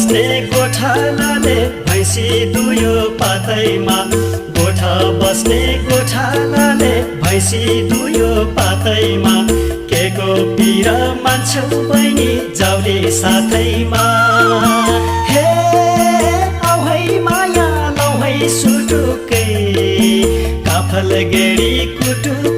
बस्ने गोठालाले भैँसी दुयो पातैमा गोठा बस्ने गोठालाले भैँसी दुयो पातैमा के को पिर मान्छौ बहिनी जाउले साथैमा हे औ है माया लौ है सुटुकै काफल गेडी कुटु